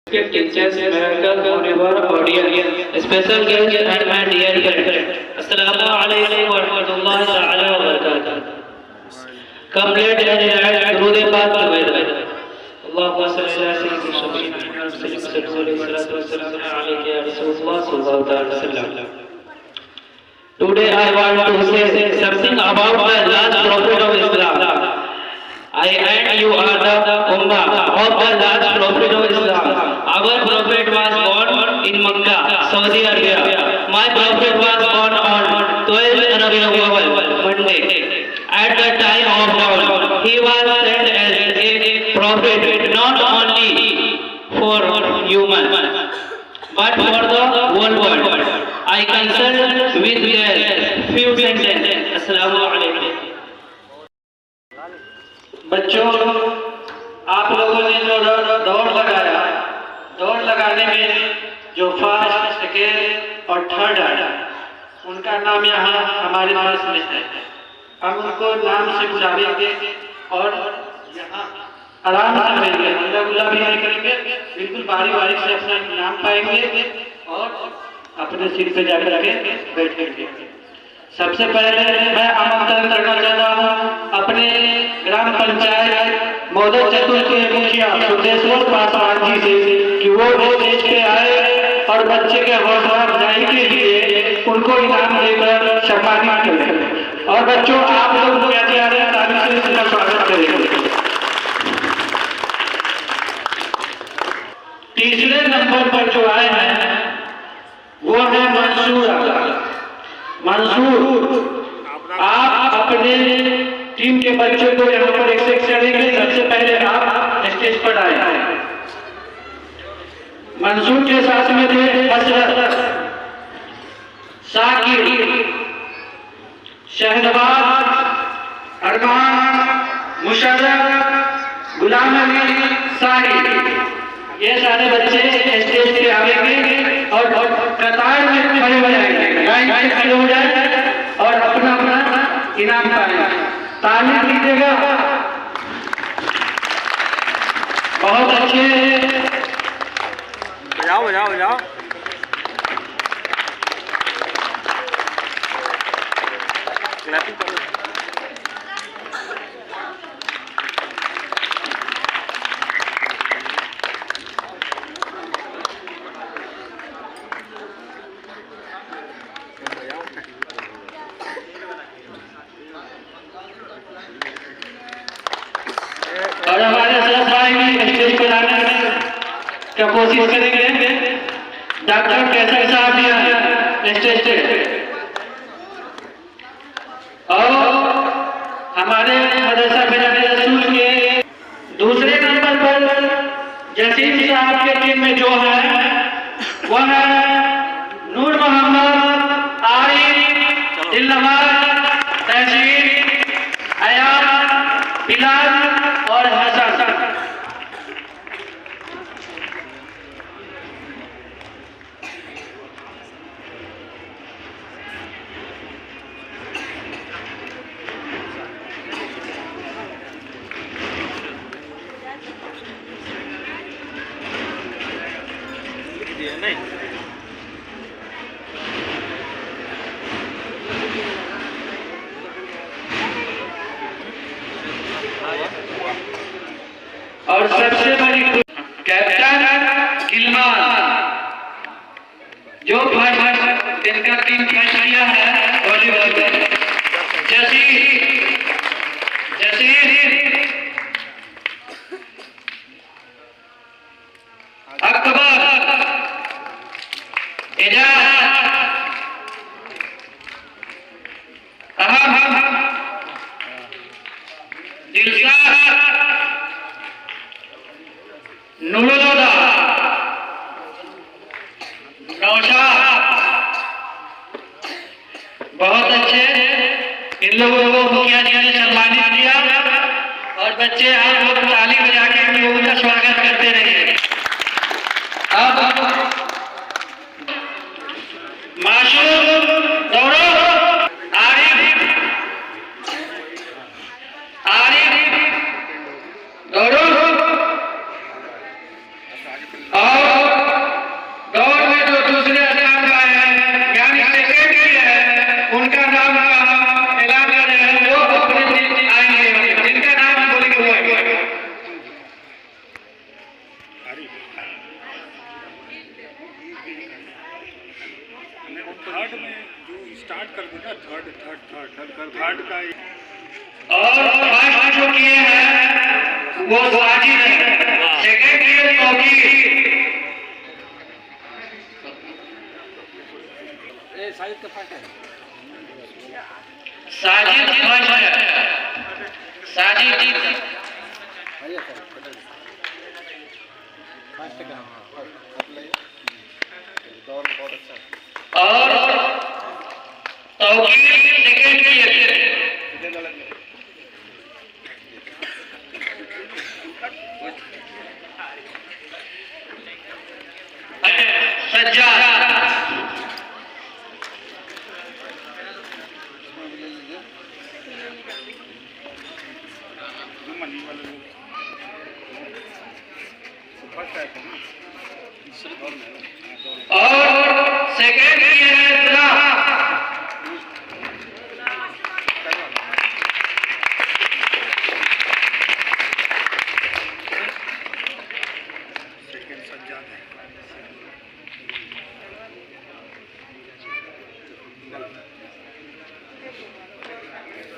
Teachers, American Univer audience, special guest and my dear friend. Assalamu alaikum wa rahmatullahi ta'ala wa barakatuh. Come let us ride through the path together. Allahumma salli ala sayyidina Muhammad sallallahu alaihi wasallam. Today I want to say something about the last prophet of Islam. I and you are the ummah of the last prophet of Islam. Our prophet was born in Makkah, Saudi Arabia. My prophet was born on 12 Rabiul Awwal, Monday. At the time of dawn, he was sent as a prophet not only for humans but for the whole world. I consult with their few sentences. Assalamu alaikum. बच्चों, आप लोगों ने जो दौड़ लगाया, दौड़ लगाने में जो फर्स्ट, सेकेंड और थर्ड आया, उनका नाम यहाँ हमारे पास में है। हम उनको नाम से बुलाएंगे और यहाँ आराम से रहेंगे, हल्ला गुल्ला भी नहीं करेंगे, बिल्कुल बारी बारी से अपना नाम पाएंगे और अपने सीट पे जाकर के बैठेंगे। सबसे पहले मैं आमंत्रण करना चाहता हूँ अपने ग्राम पंचायत मोदक चतुर के मुखिया सुदेश्वर पासवान जी से कि वो स्टेज पे आए और बच्चे के हौसला अफजाई के लिए उनको इनाम देकर सम्मानित करें। और बच्चों, आप लोग कहते आ रहे हैं, ताली से इसका स्वागत करेंगे। तीसरे नंबर पर जो आए हैं वो है मंसूर। आप अपने टीम के बच्चों को यहाँ पर एक्सेप्ट करेंगे। सबसे पहले आप स्टेज पर आए। मंसूर के साथ में थे हसरत, साकिर, शहनवाज, अरमान, मुशर्रफ, गुलाम अली, साहिब, ये सारे बच्चे स्टेज पे आएंगे और कतार में खड़े हो जाएंगे, लाइन से खड़े हो जाएंगे और अपना अपना इनाम पाएंगे। ताली दीजिएगा। बहुत अच्छे, बजाओ। और हमारे साथ भाई भी स्टेज पर आने का कोशिश करेंगे। डॉक्टर कैसर साहब भी हैं स्टेज पे और हमारे मदरसा बिलाने रसूल के दूसरे नंबर पर जसीम साहब के टीम में जो है वह है नूर मोहम्मद, आरिफ, दिलनवाज, तहसीन, अयान, बिलाल और हसन। और सबसे बड़ी कैप्टन गिलमान जो फर्स्ट इनका टीम फर्स्ट किया है वॉलीबॉल में। जसीर, अकबर, एजाज, अहम, दिलशाद, नूरुल्लाह, नौशाद। बहुत अच्छे, इन लोगों को मुखिया जी ने सम्मानित किया और बच्चे आप लोग ताली बजा के इन लोगों का स्वागत करते रहिए। अब माशूक दौड़ो, आरिफ दौड़ो, और दौड़ में जो दूसरे स्थान पर है यानी सेकेंड किए हैं उनका नाम का ऐलान कर रहे हैं, वो अपने दिन आएंगे जिनका नाम हम बोलेंगे वो आएंगे। थर्ड में जो स्टार्ट कर देगा थर्ड का और फर्स्ट जो किए हैं वो साजिद है, सेकेंड किए तौकीर। साजिद का फर्स्ट है, साजिद फर्स्ट है, साजिद और तौकीर सेकेंड किए। सज्जाद और सेकेंड किए हैं तुला।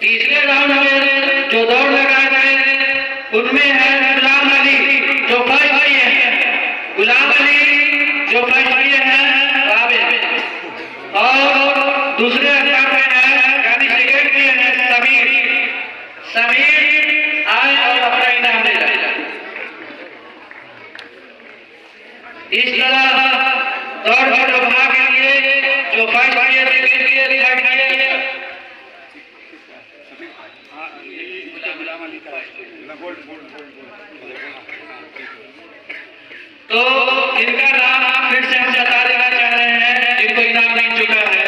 तीसरे राउंड में जो दौड़ लगाए गए उनमें है गुलाम अली जो फर्स्ट किए हैं, गुलाम अली जो फर्स्ट किए हैं काबिल। और दूसरे स्थान में है यानी सेकेंड किए हैं समीर। समीर आए और अपना इनाम ले जाए। इस तरह दौड़ में भाग के लिए जो फर्स्ट किए, सेकेंड किए, थर्ड किए, तो इनका नाम फिर से हम बता देना चाह रहे हैं जिनको इनाम मिल चुका है।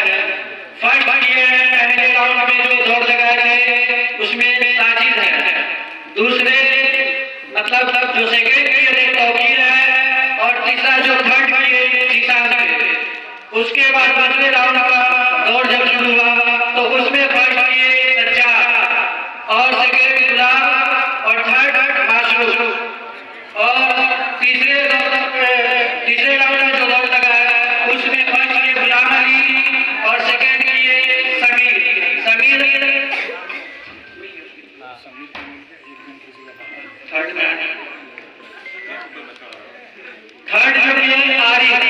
फर्स्ट किए हैं पहले राउंड में जो दौड़ लगाए गए उसमें साजिद है, दूसरे मतलब जो सेकेंड किए थे तौकीर है, और तीसरा जो थर्ड किए जीसान है। उसके बाद दूसरे राउंड का दौड़ जब शुरू हुआ तो उसमें फर्स्ट किए सज्जाद और सेकेंड गुलाम और थर्ड माशरूफ। और तीसरे राउंड में जो दौड़ लगाया उसमें फर्स्ट किए गुलाम अली और सेकेंड किए समीर। थर्ड जो किए आरिफ।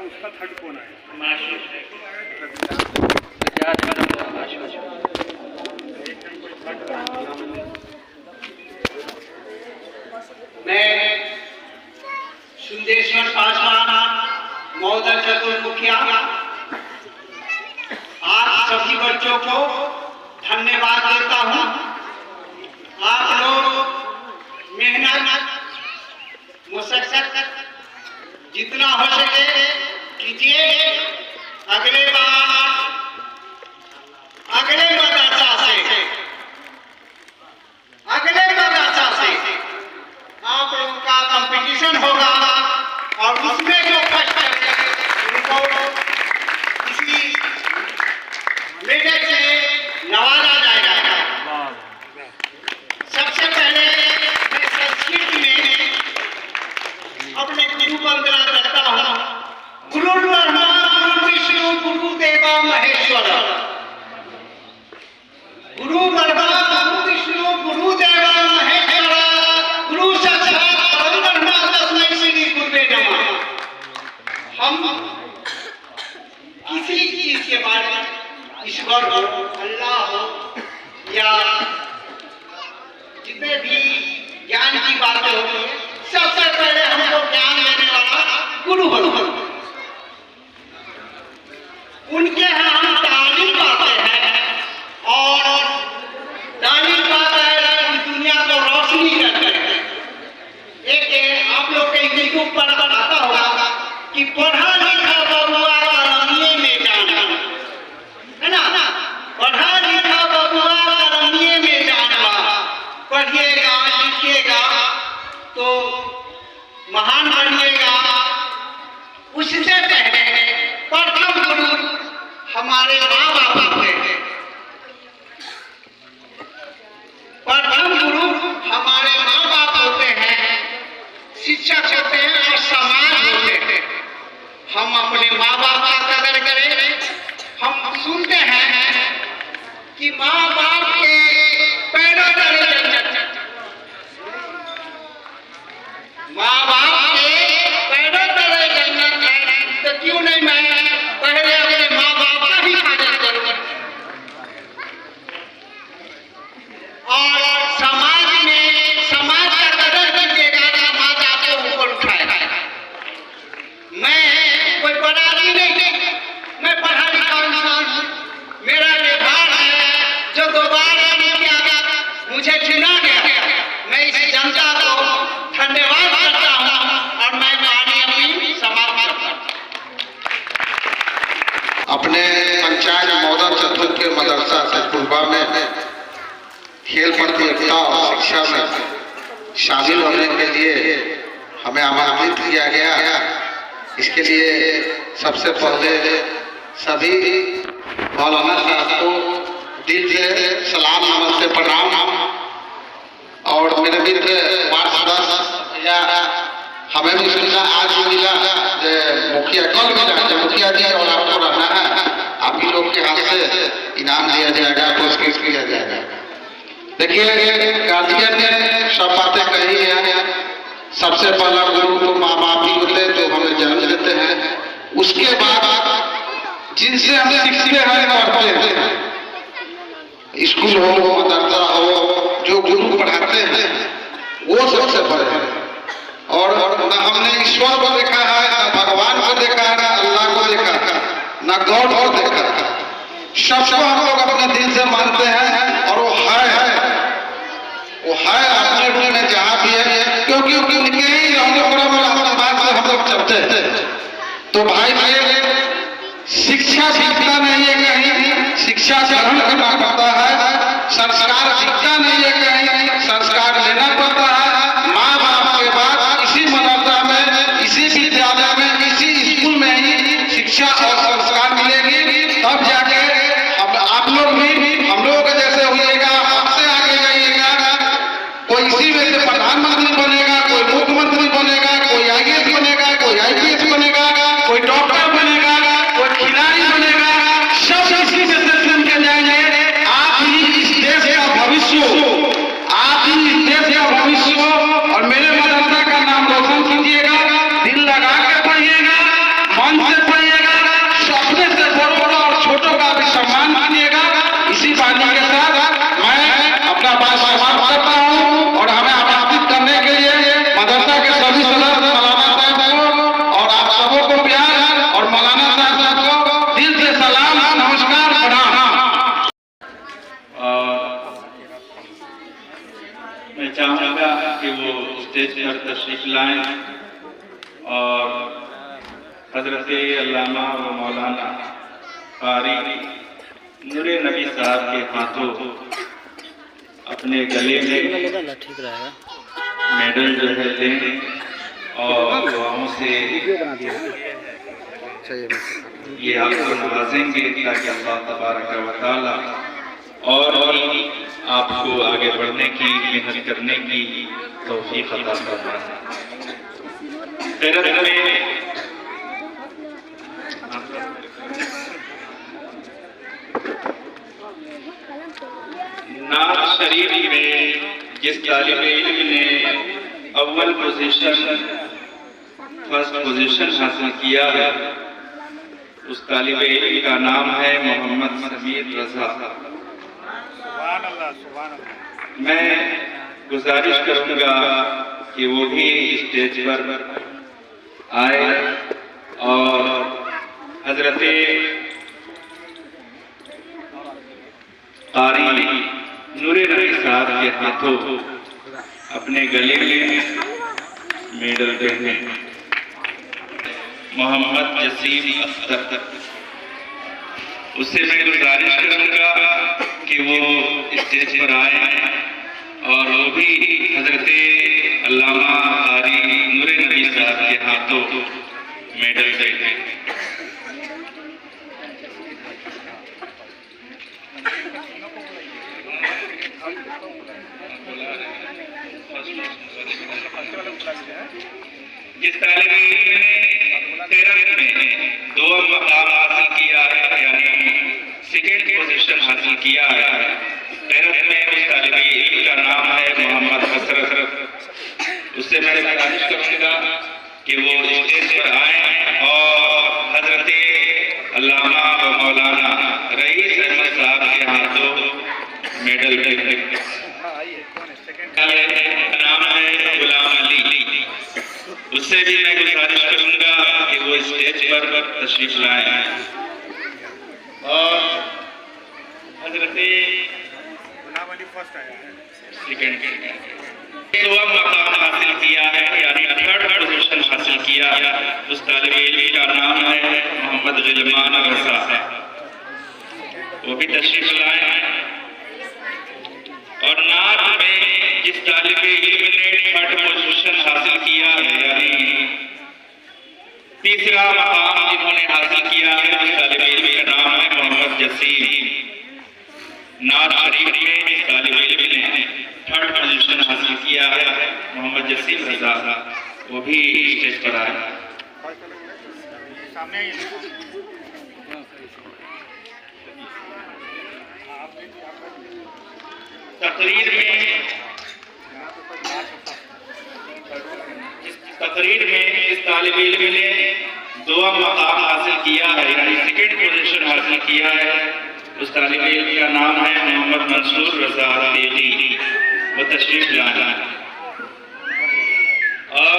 उसका थर्ड कौन है? मैं सुंदेश्वर पासवान महोदय चतुर्मुखिया आप सभी बच्चों को धन्यवाद देता हूँ। आप लोग मेहनत मुशक्कत जितना हो सके कीजिए। अगले मदरसा से आप लोगों का कंपटीशन होगा और उसमें जो फर्स्ट उनको किसी मेडल से नवाजा जाएगा। सबसे पहले मैं संस्कृत में अपने गुरु वंदना करता हूँ। गुरु ब्रह्मा गुरु विष्णु गुरु देवा महेश्वर। गुरु ब्रह्मा गुरु विष्णु गुरु देवा महेश्वर गुरु साक्षात परब्रह्म तस्मै श्री गुरुवे नमः। हम किसी चीज के बारे में ईश्वर हो, अल्लाह हो या जितने भी ज्ञान की बातें होती है सबसे पहले हमको ज्ञान देने वाला गुरु हो। उनके यहाँ हम तालीम पाते हैं और तालीम पाते हैं कि दुनिया को रोशनी करते हैं। एक आप लोग के यूट्यूब पर आता होगा कि पढ़ा लिखा बबुआ रमिए में जाना, है ना? पढ़ा लिखा बबुआ रमिए में जाना, पढ़िएगा लिखिएगा महान बनिएगा, उससे पहले प्रथम गुरु हमारे माँ बाप होते हैं। प्रथम गुरु हमारे माँ बाप होते हैं, शिक्षक होते हैं और समाज होते हैं। हम अपने माँ बाप का कदर करें। हम सुनते हैं कि माँ बाप के पैरों तले जन्नत, माँ बाप के पैरों तले जन्नत है, तो क्यों नहीं मैं पहले अपने माँ बाप का ही इबादत करूं। और समाज में समाज का कदर कीजिएगा, समाज आपको ऊपर उठाएगा। मैं कोई बड़ा आदमी नहीं, मैं पढ़ा लिखा इंसान हूँ। मेरा व्यवहार है जो दोबारा नहीं किया, मुझे चुना गया। मैं इस जनता को धन्यवाद करता हूँ और मैं वाणी अपनी समाप्त करता हूँ। अपने पंचायत मौदा चतुर के मदरसा सतपुरबा में खेल प्रतियोगिता और शिक्षा में शामिल होने के लिए हमें आमंत्रित किया गया। इसके लिए सबसे पहले सभी मौलाना साहब को दिल से सलाम नमस्ते प्रणाम। और मेरे मित्र वार्ड सदस्य या हमें भी सुनना आज मिला मुखिया कल मिला, जब मुखिया जी और आपको रहना है, आप ही लोग के हाथ से इनाम दिया जाएगा, पुरस्कृत किया जाएगा। देखिए गार्जियन ने सब बातें कही है। सबसे पहला गुरु तो माँ बाप ही होते हैं जो हमें जन्म देते हैं। उसके बाद जिनसे हम सीखते हैं पढ़ते हैं, स्कूल हो मदरसा हो, जो गुरु पढ़ाते हैं वो सबसे बड़े हैं। और न हमने ईश्वर को देखा है, न भगवान को देखा है, न अल्लाह को देखा है, न गॉड को देखा है। सबको हम लोग अपने दिल से मानते हैं और वो है अपने रूप में जहाँ भी है, क्योंकि उनके ही बात से हम लोग चलते हैं। तो भाई शिक्षा सीखता नहीं है कहीं, शिक्षा ग्रहण करना पड़ता है। संस्कार सीखता नहीं है कहीं, संस्कार लेना पड़ता है। माँ बाप के बाद इसी मदरसा में, इसी विद्यालय में, इसी स्कूल में ही शिक्षा और संस्कार मिलेगी। तब जाके आप लोग भी हम लोगों के जैसे होइएगा, हमसे आगे जाइएगा। कोई इसी में से प्रधानमंत्री बनेगा, कोई मुख्यमंत्री बनेगा, कोई IAS बनेगा, कोई IPS बनेगा, कोई डॉक्टर बनेगा, कोई खिलाड़ी बनेगा। सब इसी में से चुन के जाएंगे। आप ही इस देश का भविष्य हो, आप ही इस देश का भविष्य हो। और मेरे मदरसा का नाम रोशन कीजिएगा, दिल लगा के पढ़िएगा, मन से पढ़िएगा, अपने से बड़ों और छोटों का भी सम्मान कीजिएगा। इसी बानी के साथ मैं अपना बात समाप्त करता हूँ और हमें आमंत्रित करने के लिए मदरसा के सभी सदस्य मौलाना साहब को और आप सबों को प्यार और मौलाना साहब को दिल से सलाम, नमस्कार, प्रणाम। मैं चाहूँगा कि वो स्टेज पर तशरीफ लाएं और हजरत अल्लामा व मौलाना कारी नूरे नबी साहब के हाथों अपने गले में मेडल जो है दें और दुआओं से ये आपको नवाजेंगे ताकि अल्लाह तबारक व तआला और भी आपको आगे बढ़ने की, मेहनत करने की तौफीक अता फरमाए। खैरत में नात शरीफ में जिस तालिब इल्म ने अव्वल पोजीशन, फर्स्ट पोजीशन हासिल किया है, उस तालिब इल्म का नाम है मोहम्मद समीर रजा। मैं गुजारिश करूंगा कि वो भी स्टेज पर आए और हजरत कारी नूरे नबी साहब के हाथों अपने गले में मेडल पहने। मोहम्मद जसीम अख्तर, उससे मैं गुजारिश करूंगा कि वो स्टेज पर आए और वो भी हजरत अल्लामा कारी नूरे नबी साहब के हाथों मेडल गए। जिस तालिबे इल्म ने तेरह में 2 मकाम हासिल किया है, यानी सेकेंड पोजीशन हासिल किया है, तेरह में उस तालिबे इल्म का नाम है मोहम्मद हसरत। उससे मैं गुजारिश करूंगा कि वो स्टेज पर आए और हजरत अल्लामा व मौलाना रईस अहमद साहब के हाथों मेडल नाम है गुलाम अली। उससे भी मैं गुजारिश करूंगा कि वो स्टेज पर तशरीफ लाएं और हजरत गुलाम अली फर्स्ट आया है। सेकेंड 2 मकाम हासिल किया है, यानी 3rd पोजीशन हासिल किया है। उस तालिबे इल्म का नाम है मोहम्मद गिलमान रज़ा। वो भी तशरीफ लाएं। और नात में जिस तालिबे इल्म ने 3rd पोजीशन हासिल किया है, यानी तीसरा मकाम जिन्होंने हासिल किया है, उस तालिबे इल्म का नाम है मोहम्मद जसीम। नात शरीफ में इस तालिबे इल्म ने 3rd पोजीशन हासिल किया है, मोहम्मद जसीम रज़ा। वो भी स्टेज पर आए। सामने ही तकरीर में इस तालिबे इल्म ने 2 मकाम हासिल किया है, यानी सेकेंड पोजीशन हासिल किया है। उस तालिबे इल्म का नाम है मोहम्मद मंसूर रज़ा तेगी। वो तशरीफ लाना है। और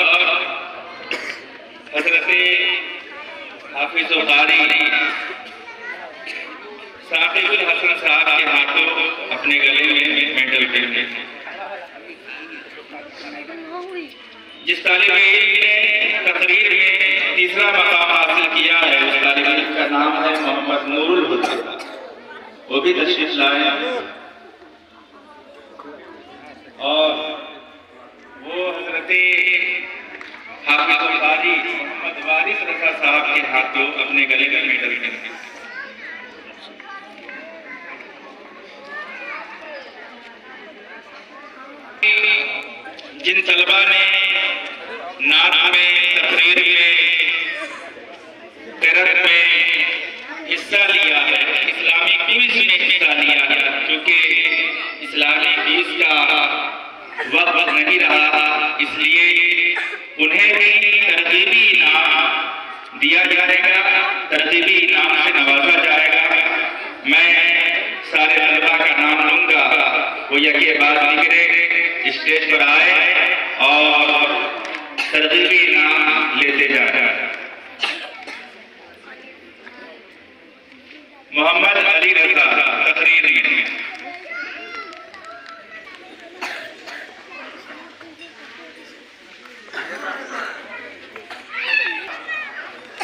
हजरत हाफिज कारी साकिबुल हसन साहब के हाथों अपने गले में मेडल पहने। जिस तालिबे इल्म ने तकरीर में तीसरा मकाम हासिल किया है, उस तालिबे इल्म का नाम है मोहम्मद नूरुल हुदा। वो भी तशरीफ लाए और वो हजरत हाफिज कारी मोहम्मद वारिस रज़ा साहब के हाथों अपने गले में मेडल पहने। जिन तलबा ने नात में तकरीर में तिरक में हिस्सा लिया है, इस्लामी क्विज में हिस्सा लिया है, क्योंकि इस्लामी क्विज का वक्त नहीं रहा, इसलिए उन्हें भी तरजीबी इनाम दिया जाएगा, तरजीबी इनाम से नवाजा जाएगा। मैं सारे तलबा का नाम लूंगा, वो यके बाद निकले स्टेज पर आए और तरजीबी इनाम लेते जाए। मोहम्मद अली रज़ा तकरीर में।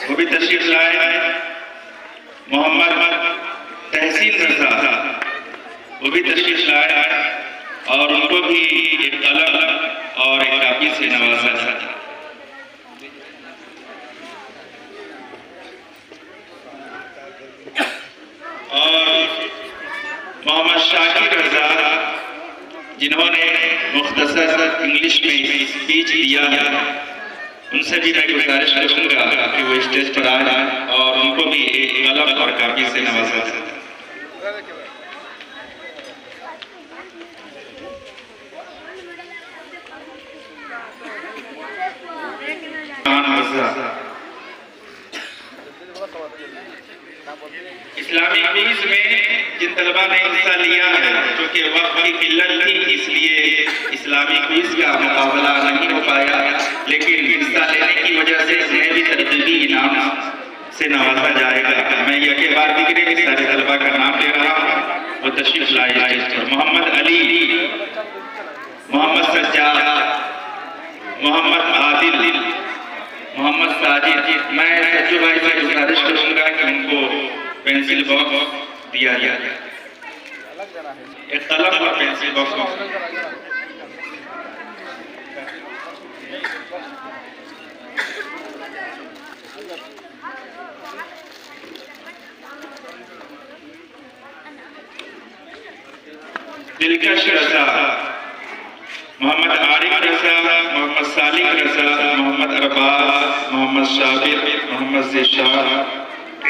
वो भी तशरीफ लाए। मोहम्मद तहसीन रज़ा वो भी तशरीफ लाए और उनको भी एक कलम और एक कापी से नवाजा जाता। और मोहम्मद शाकिर रज़ा जिन्होंने मुख्तसर इंग्लिश में स्पीच दिया है, उनसे भी मैं गुजारिश करूंगा कि वो स्टेज पर आए और उनको भी एक कलम और कापी से नवाजा जाता। इस्लामी क्विज में जिन तलबा ने हिस्सा लिया है, क्योंकि वक्त की किल्लत थी इसलिए इस्लामी क्विज का मुकाबला नहीं हो पाया, लेकिन हिस्सा लेने की वजह से उन्हें भी तरजीबी इनाम से नवाजा जाएगा। मैं यके बाद दिक्र सारे तलबा का नाम ले रहा हूँ, वो तशरीफ लाए। मोहम्मद अली, मोहम्मद सज्जाद, मोहम्मद आदिल, मोहम्मद साजिद। मैं सज्जू भाई से गुजारिश करूंगा कि उनको पेंसिल बॉक्स दिया जाए, एक कलम और पेंसिल बॉक्स। दिलकश रजा, मोहम्मद आरिफ रजा, मोहम्मद सालिक रजा, मोहम्मद अरबाज, मोहम्मद शाबिर, मोहम्मद ज़िशान,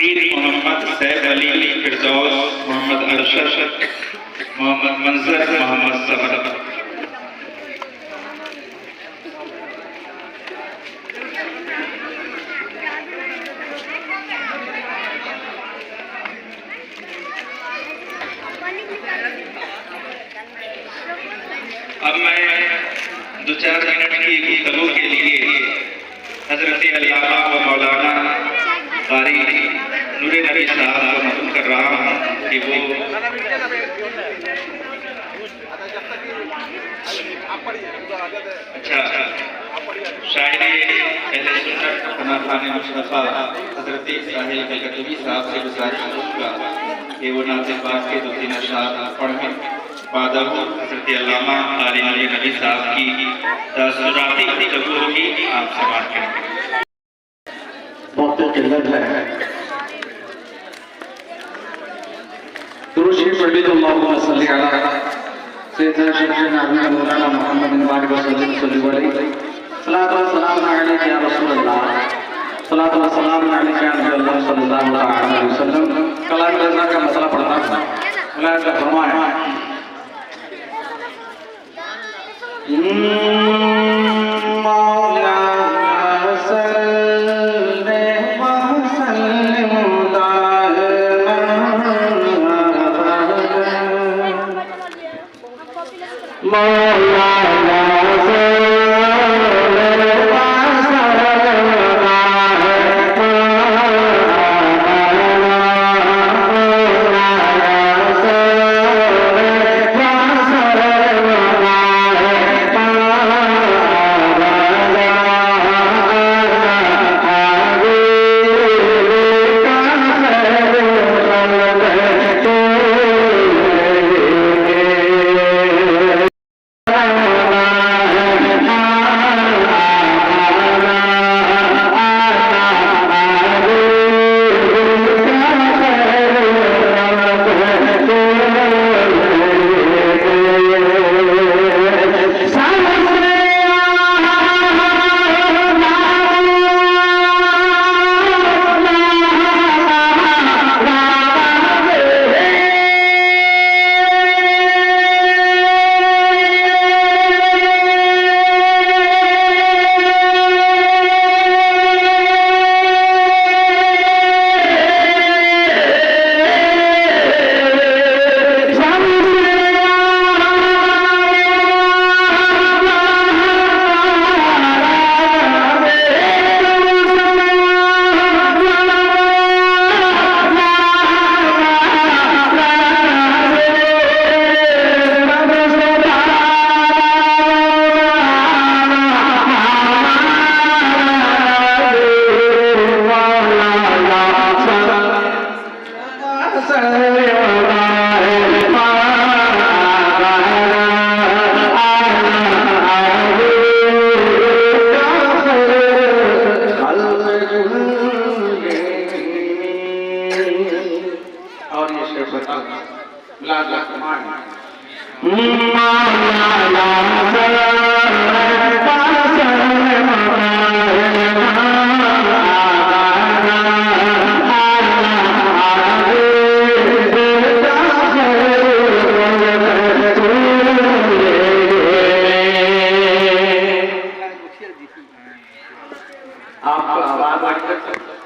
ईद मोहम्मद सैफ अली फिरदौस, मोहम्मद अरशद, मोहम्मद मंजर, मोहम्मद सबर। अब मैं 2-4 मिनट की गुफ्तगू के लिए हजरत अल्लामा व मौलाना कारी नूर नबी साहब को मदद कर रहा हूँ कि वो अच्छा शायरी अहले सुन्नत पना खाने मुस्तफा हजरत साहिल कलकत्ती साहब से गुजारिश करूँगा कि वो नाज़िम पाक के 2-3 अशआर पढ़ें। बाद हजरत अल्लामा कारी नूर नबी साहब की तासुराती गुफ्तगू होगी, आप समाअत करें। बहुत किल्लत है। दुरूद शरीफ पढ़ लीजिए। अल्लाहुम्मा सल्ली अला सय्यिदना शरीफना मौलाना मोहम्मद बिन बारिक सल्लल्लाहु अलैहि वसल्लम। सलातो व सलाम अलैका या रसूल अल्लाह, सलातो व सलाम अलैका या नबी अल्लाह सल्लल्लाहु अलैहि वसल्लम। कलाम रज़ा का मसला पढ़ता था। मुलाज़ का फरमाया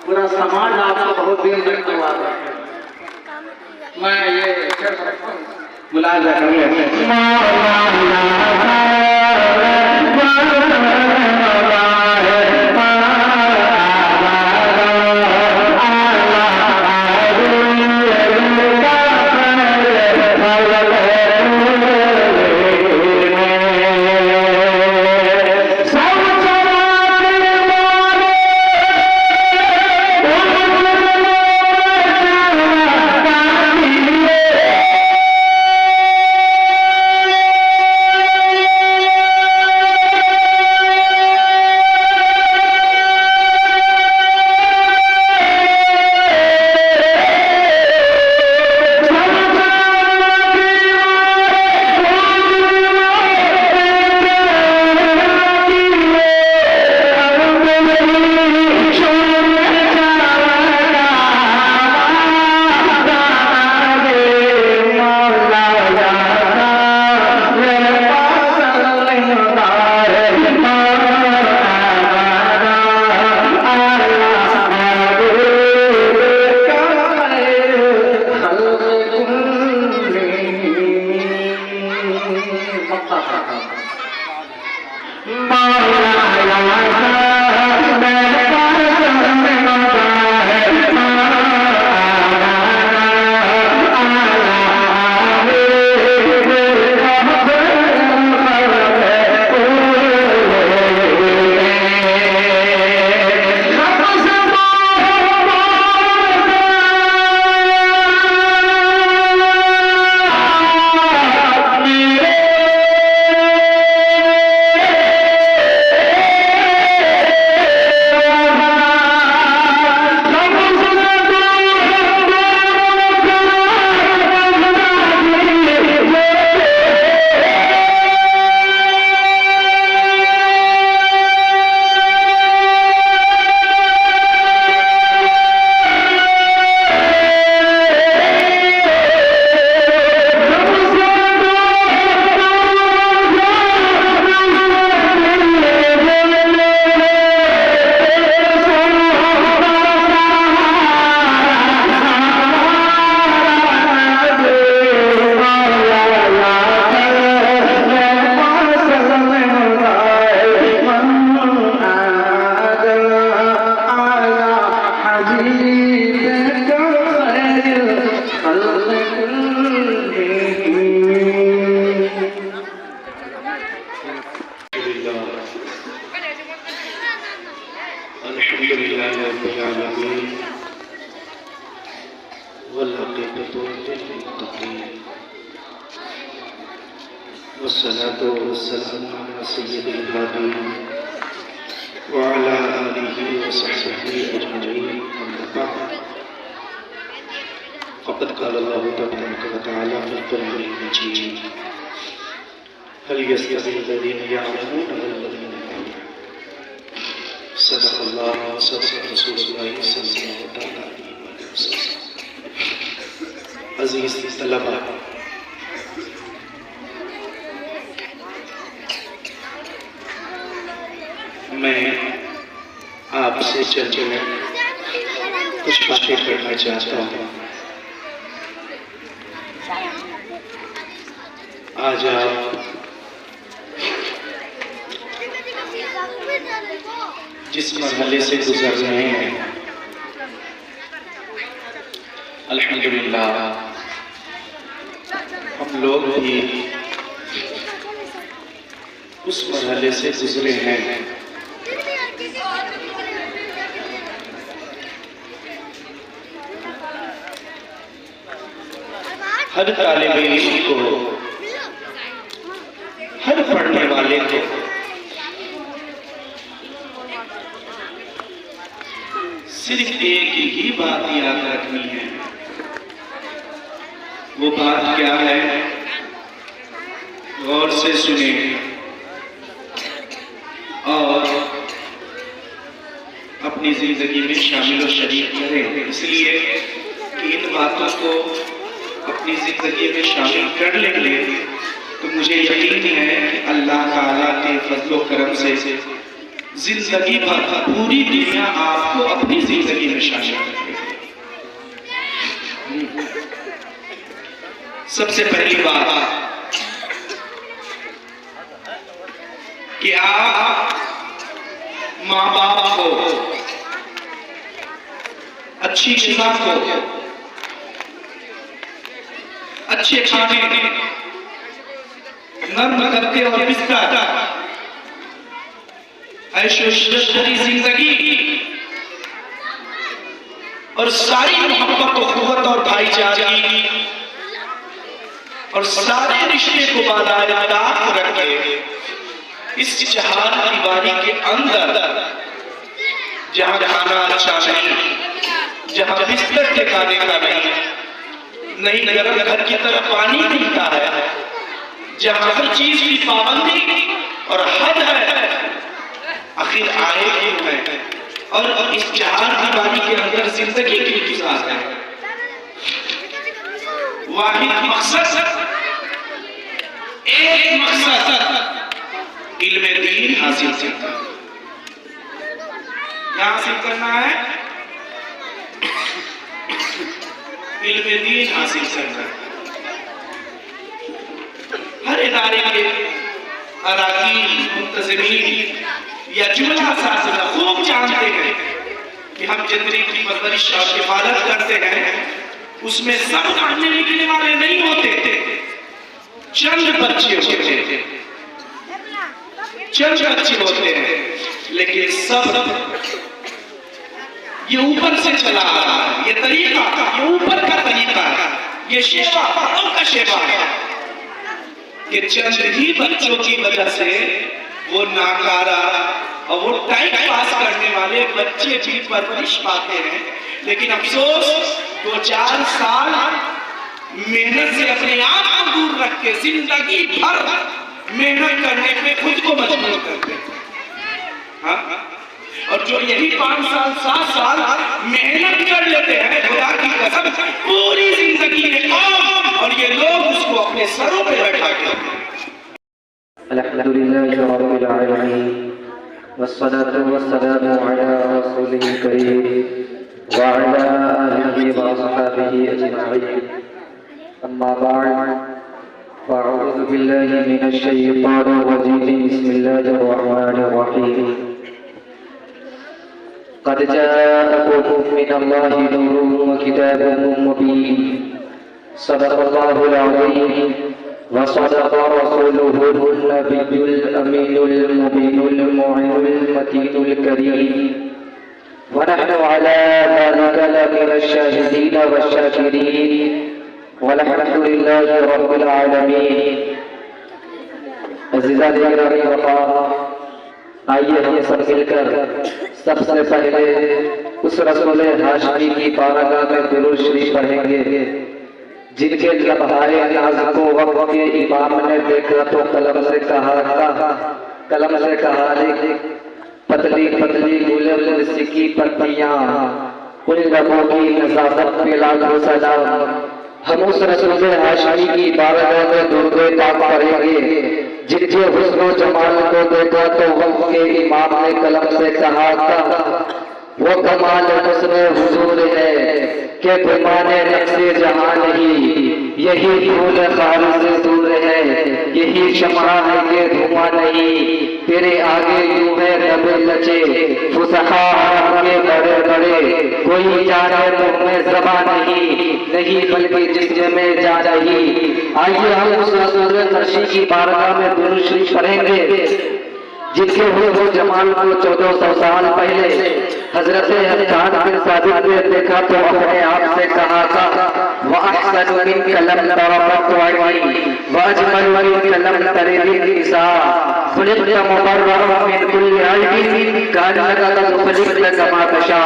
पूरा समाज आपको बहुत दिन तक दुआ करे। मैं ये मुलाजा कर वस्सलातु वस्सलामु अला सय्यिदिल हादीन व अला आलिहि व सहबिहि अजमईन अम्मा बअद फ़क़द क़ाल अल्लाहु तबारक व तआला फ़िल क़ुरआनिल मजीद हल यस्तवी अल्लज़ीना यअलमून वल्लज़ीना ला यअलमून सदक़ल्लाहु व सदक़ रसूलुल्लाह सल्लल्लाहु अलैहि वसल्लम। अज़ीज़ तलबा, मैं आपसे चर्चा कुछ बातें करना चाहता हूँ। आज आप जिस मरहले से गुजर रहे हैं, अल्हम्दुलिल्लाह हम लोग भी उस मरहले से गुजरे हैं। हर तालिबे इल्म को, हर पढ़ने वाले को सिर्फ एक ही बात याद रखनी है। वो बात क्या है? गौर से सुने और अपनी जिंदगी में शामिल और शरीक करें, इसलिए कि इन बातों को अपनी जिंदगी में शामिल कर लेंगे तो मुझे यकीन है कि अल्लाह ताला के फजलो करम से जिंदगी भर पूरी दुनिया आपको अपनी जिंदगी में शामिल करेगी। सबसे पहली बात कि आप माँ बाप को, अच्छी ग़िज़ा को, अच्छे खाने, नर्म करते और बिस्तर, ऐशो-इश्रत जिंदगी और सारी मोहब्बत और क़ुव्वत और भाईचारे और सारे रिश्ते को बादायदार रखे इस चार दीवारी के अंदर, जहाँ खाना अच्छा नहीं, जहाँ बिस्तर ठिकाने का नहीं गर्म घर की तरफ पानी मिलता है, जहाँ हर चीज की पाबंदी और हद है, आखिर आए क्यों है और इस चार दीवारी के अंदर जिंदगी क्यों गुजार है? वाहिद मकसद, एक मकसद इल्मे दीन हासिल करना। क्या हासिल करना है? इल्मे दीन हासिल करना। हर इदारे के अराकीन, मुंतज़िमीन या जुमला साज़िदा खूब जानते हैं कि हम जितनी की परवरिश और हिफाजत करते हैं उसमें सब पढ़ने लिखने वाले नहीं होते, चंद बच्चे होते हैं, चंद बच्चे होते हैं, लेकिन सब ये ऊपर से चला आ रहा है। ये तरीका, ये ऊपर का तरीका है, ये शेवा बड़ों का शेवा है कि चंद ही बच्चों की वजह से वो नाकारा और वो टाइम पास करने वाले बच्चे भी परवरिश पाते हैं। लेकिन अफसोस 2-4 साल मेहनत से अपने आप को दूर रख के जिंदगी भर मेहनत करने पे खुद को मजबूर करते हैं। हाँ? और जो यही 5 साल 7 साल मेहनत कर लेते हैं, खुदा की कसम पूरी जिंदगी में काम, और ये लोग उसको अपने सरों पे बैठा के अल्हम्दुलिल्लाहि रब्बिल आलमीन वस्सलातु वस्सलामु अला रसूलिल करीम व अला आलिहि व अस्हाबिहि अजमाइन। अम्मा बाद फअऊज़ु बिल्लाहि मिनश शैतानिर रजीम। बिस्मिल्लाहिर रहमानिर रहीम। क़द जाअकुम मिनल्लाहि नूरुन व किताबुम मुबीन। सदक़ल्लाहुल अज़ीम व सदक़ रसूलुहुन नबियुल अमीनुल मुबीनुल मुइनुल मतीनुल करीम। व नहनु अला ज़ालिका लमिनश शाहिदीन वश्शाकिरीन वल्हम्दुलिल्लाहि रब्बिल आलमीन। अज़ीज़ान गिरामी वफ़ा, आइए हम सब मिलकर सबसे पहले उस रसूल हाशमी की बारगाह में दुरूद शरीफ पढ़ेंगे जिनके लम्हाए नाज़ को वक्त के इमाम ने देखा तो कलम से कहा लिख, पतली पतली गुलाब सिकी पत्तियां, उन लबों की नज़ाकत पे लाखों सलाम। हम उस रसूल हाशमी की बारगाह में दुरूद पाक पढ़ेंगे जिनके हुस्न जमाल को देखा तो वक्त के इमाम ने कलम से कहा था, वो कमाल हुस्न हुजूर है कि पैमाने नक्शे जहां नहीं, यही फूल खारिज से दूर है, यही शमा है कि धुआं नहीं। तेरे आगे यूं है रबे लचे फुसहा के बड़े बड़े, कोई जाने मुँह में ज़बान नहीं बल्कि जिस्म में जा रही। आइए हम उस रसूल अर्शी की बारगाह में दुरूद शरीफ पढ़ेंगे जिनके हुस्न जमाल को 1400 साल पहले हजरत हस्सान बिन साबित ने देखा तो अपने आप से कहा था, वअहसनु मिनका लम तरबत अयनी वअजमल मिनका लम तरिल निसा खुलिक़्ता मुबर्रअन मिन कुल्ली ऐबिन कअन्नका खुलिक़्ता कमा तशा।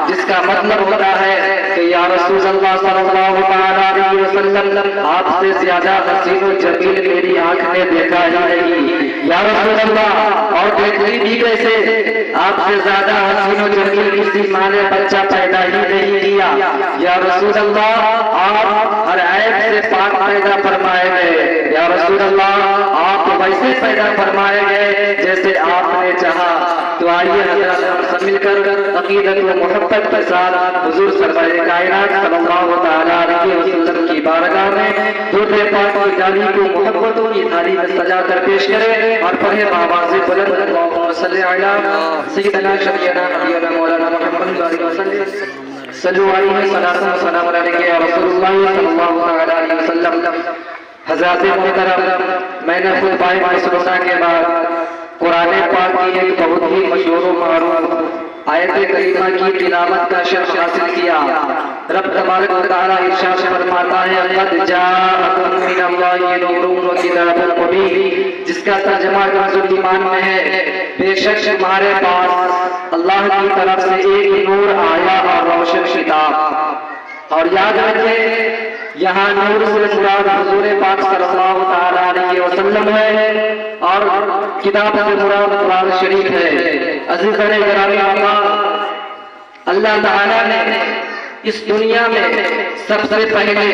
जिसका मतलब होता है कि या रसूल अल्लाह सल्लल्लाहु अलैहि वसल्लम, आपसे ज्यादा हसीन और जमील मेरी आंख ने देखा ही नहीं। या रसूल अल्लाह, और देखती भी कैसे, आपसे ज्यादा हसीन और जमील किसी माँ ने बच्चा पैदा ही नहीं किया। या रसूल अल्लाह, आप हर ऐब से पाक पैदा फरमाए गए। या रसूल अल्लाह, आप वैसे पैदा फरमाए गए जैसे आपने चाहा। तो आइए हज़रात हम सब मिलकर अकीदत व मोहब्बत के साथ हुजूर सरवर कायनात सल्लल्लाहु तआला अलैहि वसल्लम की बारगाह में दूध पाक की डाली को मोहब्बतों की थाली में सजा कर पेश करें और पढ़े आवाज़ बुलंद, अल्लाहुम्मा सल्लि अला सय्यिदना शफीअना नबियना मौलाना मुहम्मद वसल्लम सल्लु अलैहि सलातु व सलाम अलैका या रसूलुल्लाह सल्लल्लाहु अलैहि वसल्लम। हज़रात मोहतरम, मैंने खुतबा मसरूना के बाद कुरान पाक की एक बहुत ही मशहूर व मारूफ आयत करीमा की तिलावत का शर्फ हासिल किया। रब तबारक व तआला इरशाद फरमाता है, क़द जाअकुम मिनल्लाहि नूरुन व किताबुम मुबीन, जिसका तर्जुमा कंज़ुल ईमान में है, बेशक तुम्हारे पास अल्लाह की तरफ से एक नूर आया और रोशन किताब। और याद रखें, यहाँ नूर से मुराद हुजूर पाक सल्लल्लाहु तआला अलैहि वसल्लम है और किताब से मुराद कुरान शरीफ है। अज़ीज़ान गिरामी, अल्लाह ताला ने इस दुनिया में सबसे पहले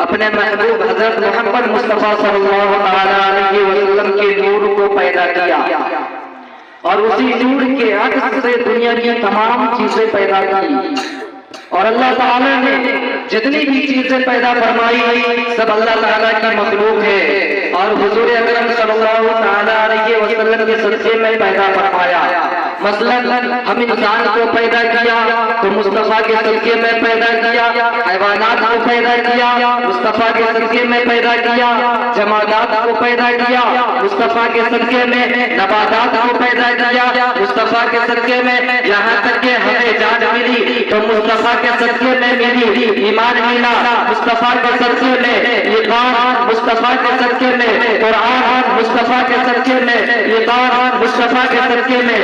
अपने महबूब हजरत मोहम्मद मुस्तफा सल्लल्लाहु तआला अलैहि वसल्लम के नूर को पैदा किया और उसी नूर के अक्स से दुनिया की तमाम चीजें पैदा की। और अल्लाह ताला ने जितनी भी चीजें पैदा फरमाई सब अल्लाह ताला की मखलूक है और हुजूर अकरम सल्लल्लाहु ताला अलैहि वसल्लम के सदक़े में पैदा फरमाया। मसलन हम इंसान को पैदा किया तो मुस्तफा के सदक़े में पैदा किया, हैवानात को पैदा किया मुस्तफा के सदक़े में पैदा किया, जमादात को पैदा किया मुस्तफा के सदक़े में, नबातात को पैदा किया मुस्तफा के सदक़े में, यहाँ तक कि हमें जान मिली तो मुस्तफा के सदक़े में मिली, ईमान मिला मुस्तफा के सदक़े में, ईमान मुस्तफा के सदक़े में, कुरान मुस्तफा के सदक़े में, ईमान मुस्तफा के सदक़े में,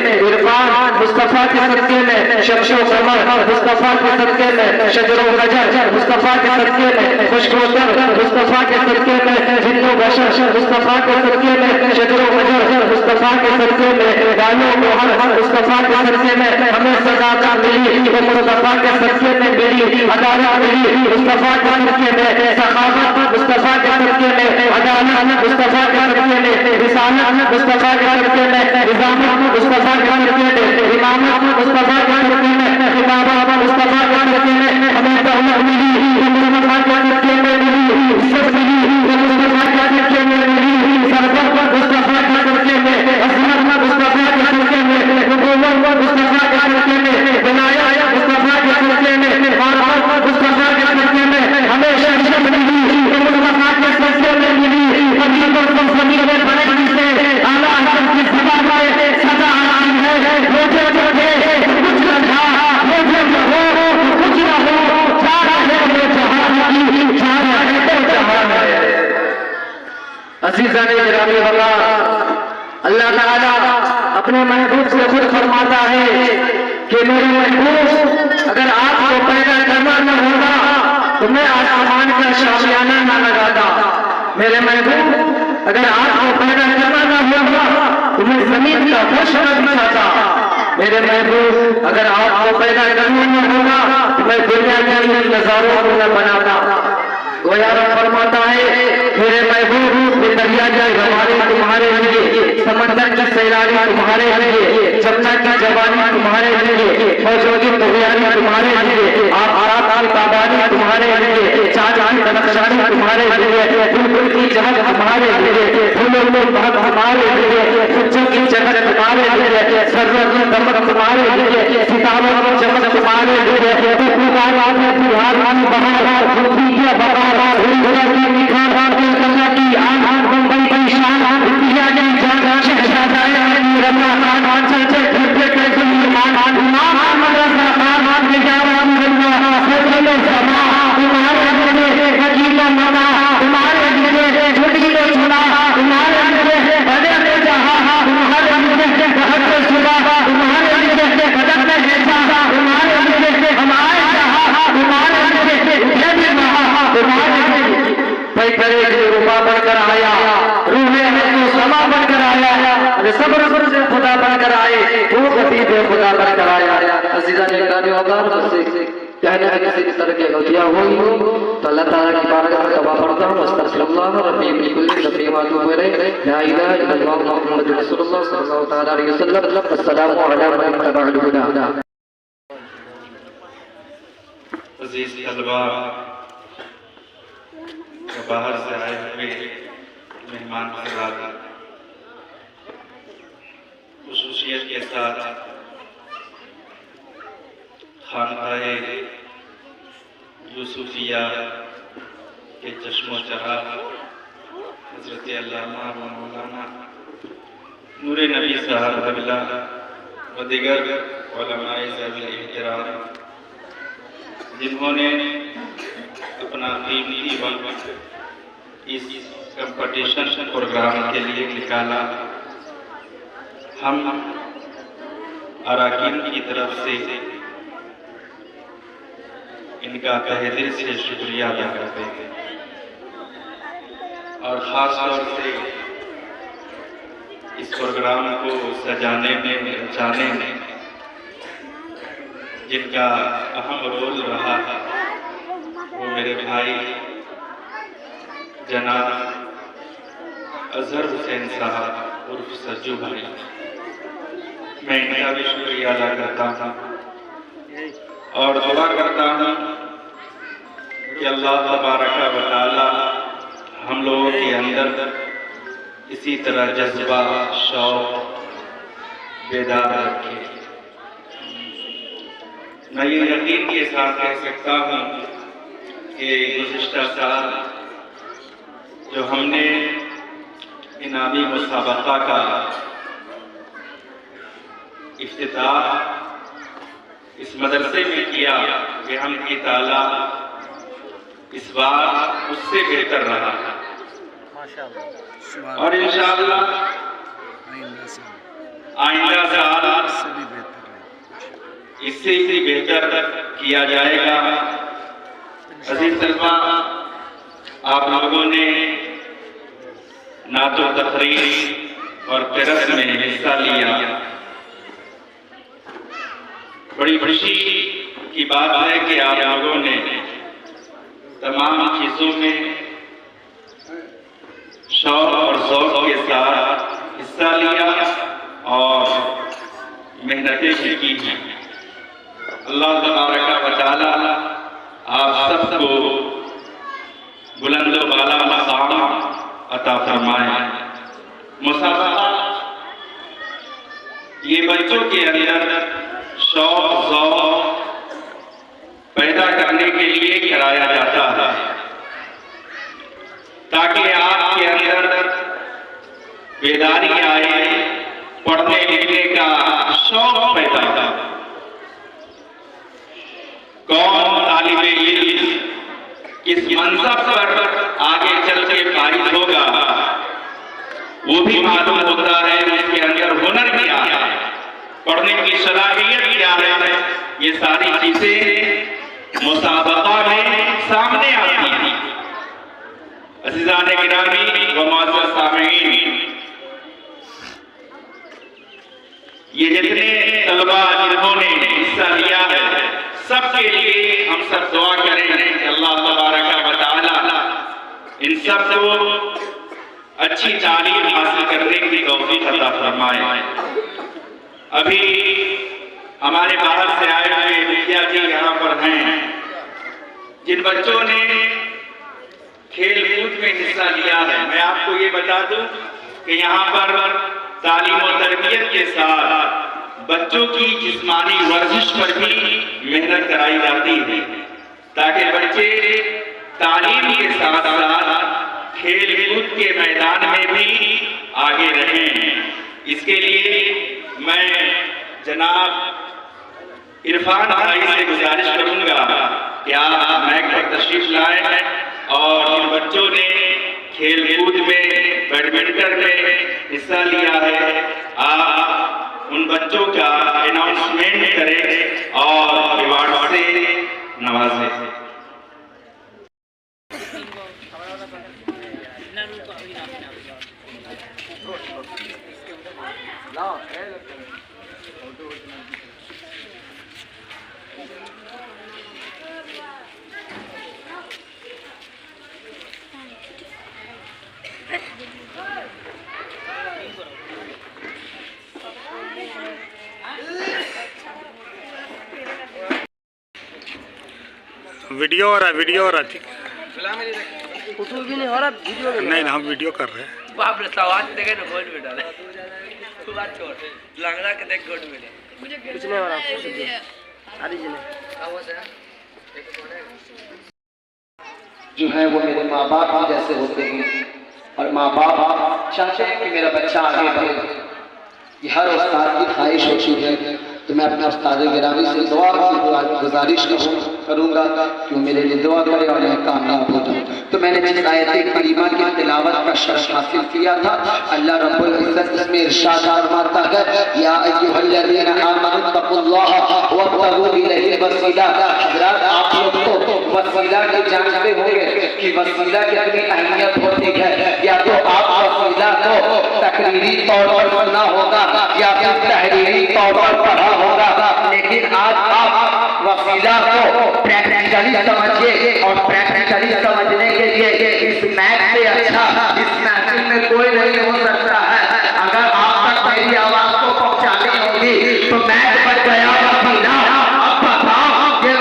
इरफान मुस्तफा के सदक़े में, शम्सो कमर मुस्तफा के सदक़े में, शजरो नजर मुस्तफा के सदक़े में, खुशबूतर मुस्तफा के सदक़े में, जिन्नो बशर मुस्तफा के सदक़े में, शजरो नजर मुस्तफा के सदक़े में, गालो मोहर मुस्तफा के सदक़े में, हमें सज़ा मिली तो मुस्तफा के सदक़े में मिली, अदालत मिली मुस्तफा के सदक़े में, सखावत मुस्तफा के सदक़े में, अदालत मुस्तफा के सदक़े में, रिसालत मुस्तफा के सदक़े में, निज़ामत मुस्तफा के सदक़े में, इमामत मुस्तफा के सदक़े में, खिताबत मुस्तफा के सदक़े में, हमें दौलत मिली तो मुस्तफा के सदक़े में मिली, इज्जत मिली तो मुस्तफा के सदक़े में मिली, सरबत मुस्तफा के सदक़े में, अज़मत मुस्तफा के सदक़े में, नबूवत मुस्तफा के सदक़े में, विलायत मुस्तफा के सदक़े में, मारफत मुस्तफा के सदक़े में, हमें शरीयत मिली तो मुस्तफा के सदक़े में मिली, फकीरों को फकीर में बने से आला हसन की सभा में सदा आराम है, रोजे रोजे कुछ न था, रोजे हो कुछ न हो, चारा है वो जहान की, चारा है वो जहान है। अज़ीज़ान गिरामी वाला अल्लाह ताला अपने महबूब से खुद फरमाता है कि मेरे महबूब अगर आपको पैदा करना न होगा तो मैं आसमान का शामियाना न लगाता, मेरे महबूब अगर आपको पैदा करना न होगा तो मैं जमीन का फर्श न बिछाता, मेरे महबूब अगर आपको पैदा करना न होगा तो मैं दुनिया के नजारों को न बनाता। गोया फरमाता है मेरे महबूब ये दरिया जाए हमारे तुम्हारे लिए, समंदर की सैलानी तुम्हारे लिए, जमुना की जवानी तुम्हारे लिए, फौजों की तैयारी तुम्हारे लिए, आप की ताबानी तुम्हारे लिए, चाँद की नक्शानी तुम्हारे लिए, बुलबुल की चमक तुम्हारे लिए, फूलों में महक तुम्हारे लिए, फूलों की चमक तुम्हारे लिए, सर्रों की दमक तुम्हारे लिए, सितारों की चमक तुम्हारे लिए, बिहार की बहार धरती की बहार की निखार की आन बम्बई की शान इंडिया की जान शहजादा रमना खान चलते फिरते कैसे मान इमाम मदरसा खान निजाम रमना सजले समा तुम्हारे लिए हकीका मना, तुम्हारे लिए छुट्टी को छुड़ा, तुम्हारे लिए बड़े में जहां, तुम्हारे लिए बहुत सुबह, तुम्हारे लिए कदम में जैसा, तुम्हारे लिए हमारे जहां, तुम्हारे लिए तुम्हारे करे रूपा बनकर आया, रूहे है तो समा बनकर आया, सब्र से खुदा बनकर आए, वो खतीब खुदा बनकर आया। अज़ीज़ान गिरामी वक़ार से कहने है किसी तरह की गलतियां हुई हो तो अल्लाह ताला की बारगाह में तौबा करता हूं, अस्तगफिरुल्लाह रब्बी मिन कुल्ली ज़ंबि व अतूबु इलैहि, ला इलाहा इल्लल्लाह मुहम्मदुर रसूलुल्लाह सल्लल्लाहु तआला अलैहि वसल्लम। अस्सलामु अला मन इत्तबअल हुदा। अजीज तलबा, बाहर से आए हुए मेहमान हज़रात, खुसूसियत के साथ खानकाए यूसुफिया के चश्मो चराग हज़रत अल्लामा व मौलाना नूरे नबी साहब हबिला व दिगर उलमाए ज़ाविल एहतराम, जिन्होंने अपना कीमती वक्त इस कंपटीशन प्रोग्राम के लिए निकाला, हम अराकीन की तरफ से इनका तहे दिल से शुक्रिया अदा करते हैं और ख़ास तौर से इस प्रोग्राम को सजाने में, रचाने में जिनका अहम रोल रहा है वो मेरे भाई जनाब अजहर हुसैन साहब उर्फ सज्जू भाई, मैं इनका भी शुक्रिया अदा करता हूँ और दुआ करता हूँ कि अल्लाह तबारक व तआला हम लोगों के अंदर इसी तरह जज्बा शौक बेदार रखे। मैं ये यकीन के साथ कह सकता हूँ कि गुज़िश्ता साल जो हमने इनामी मुसाबका का इफ्तिताह इस मदरसे में किया, बेहमदी ताला इस बार उससे बेहतर रहा और इंशाअल्लाह आइंदा साल इससे भी बेहतर किया जाएगा। अजीज तलबा, आप लोगों ने नातो तकरीर और दरस में हिस्सा लिया। बड़ी खुशी की बात है कि आप लोगों ने तमाम चीजों में शौक और ज़ौक़ के साथ हिस्सा लिया और मेहनतें भी की हैं। अल्लाह तबारक व तआला आप सबको बुलंद वाला मकाम अता फरमाए। मुसाबका ये बच्चों के अंदर शौक ज़ौक़ पैदा करने के लिए कराया जाता है ताकि आपके अंदर बेदारी आए, पढ़ने लिखने का शौक पैदा हो। कौन तालिबे इल्म किस मनसब पर आगे चल के फाइज होगा वो भी मालूम होता है उसके अंदर हुनर क्या है, पढ़ने की सलाहियत क्या है। ये सारी चीजें मुसाबका में सामने आती हैं। अज़ीज़ान गिरामी व मुअज़्ज़ज़ सामिईन, ये जितने तलबा जिन्होंने हिस्सा लिया है सबके लिए हम सब दुआ करें कि अल्लाह तबारक व तआला इन सबको अच्छी तालीम हासिल करने की तौफीक अता फरमाए। अभी हमारे बाहर से आए हुए मुखिया जी यहाँ पर हैं, जिन बच्चों ने खेल कूद में हिस्सा लिया है। मैं आपको ये बता दूं कि यहाँ पर तालीम और तरबियत के साथ बच्चों की जिस्मानी वर्जिश पर भी मेहनत कराई जाती है ताकि बच्चे तालीम के साथ साथ खेल कूद के मैदान में भी आगे रहें। इसके लिए मैं जनाब इरफान भाई से गुजारिश करूंगा कि आप मैक पर तशरीफ लाएं और जिन बच्चों ने खेल कूद में बैडमिंटन में हिस्सा लिया है आप उन बच्चों का अनाउंसमेंट करें और रिवार्ड से नवाजें। वीडियो हो रहा ठीक कुछ भी नहीं हो रहा, वीडियो में नहीं, हम वीडियो कर रहे हैं। बाप रे, सवाल देखे तो गोल्ड मेडल है। तू बात छोड़, लंगड़ा के देख गोल्ड मेडल। मुझे कुछ नहीं हो रहा, सारी चीजें जो है वो मेरे माँ बाप ही जैसे होते हैं और माँ बाप चाहते हैं कि मेरा बच्चा आगे बढ़े। ये हर उस्ताद की ख्वाहिश होती है। तो मैं अपने उस्ताद गिरामी से दुआ की गुजारिश करूँगा कि वो मेरे लिए दुआ करे और मैं कामयाब हो जाऊँ। तो मैंने जिस आयत करीमा की तिलावत का शर्फ हासिल किया था, अल्लाह रब्बुल इज्जत इसमें इरशाद फरमाता है, या अय्युहल्लज़ीना आमनु तक़ुल्लाह वब्तगू इलैहिल वसीला। हज़रात, आप लोग तो वसीला के जानते होंगे कि वसीला की कितनी अहमियत होती है। या तो आप वसीला को तकरीरी तौर पर सुना होगा या फिर तहरीरी तौर पर पढ़ा होगा, लेकिन आज आप वसीला को प्रैक्टिकली समझिए और प्रैक्टिकली समझने के लिए इस मैच से अच्छा इस महफिल में कोई नहीं हो सकता है। अगर आप तक मेरी आवाज को पहुंचानी होगी तो मैच बच गया वसीला। अब बताओ ये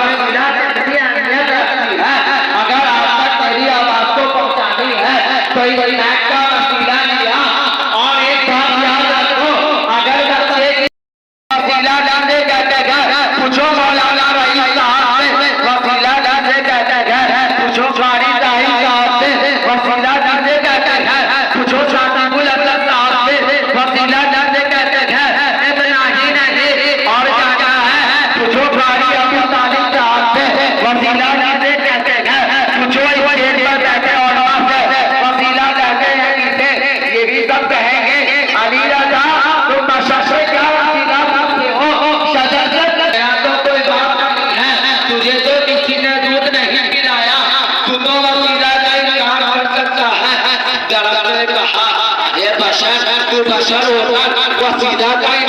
सर होकर वह सीधा कहे